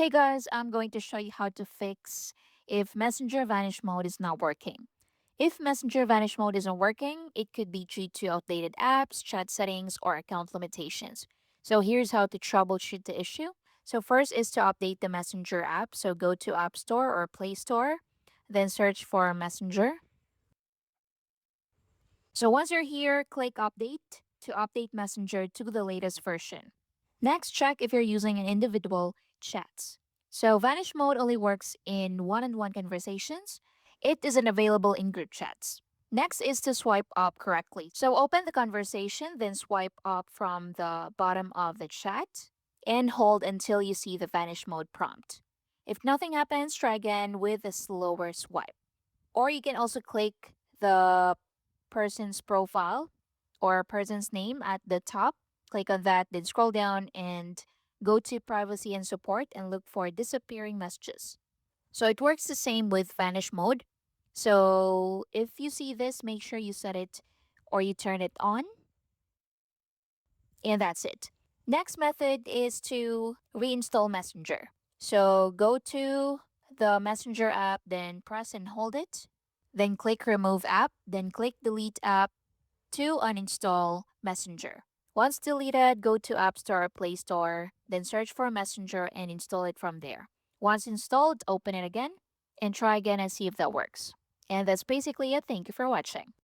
Hey guys, I'm going to show you how to fix if Messenger Vanish Mode is not working. If Messenger Vanish Mode isn't working, it could be due to outdated apps, chat settings, or account limitations. So here's how to troubleshoot the issue. So first is to update the Messenger app. So go to App Store or Play Store, then search for Messenger. So once you're here, click Update to update Messenger to the latest version. Next, check if you're using an individual chats. So Vanish Mode only works in one-on-one conversations. It isn't available in group chats. Next is to swipe up correctly. So open the conversation, then swipe up from the bottom of the chat and hold until you see the Vanish Mode prompt. If nothing happens, try again with a slower swipe. Or you can also click the person's profile or person's name at the top. Click on that, then scroll down and go to privacy and support and look for disappearing messages. So it works the same with Vanish mode. So if you see this, make sure you set it or you turn it on, and that's it. Next method is to reinstall Messenger. So go to the Messenger app, then press and hold it, then click remove app, then click delete app to uninstall Messenger. Once deleted, go to App Store or Play Store, then search for Messenger and install it from there. Once installed, open it again and try again and see if that works. And that's basically it. Thank you for watching.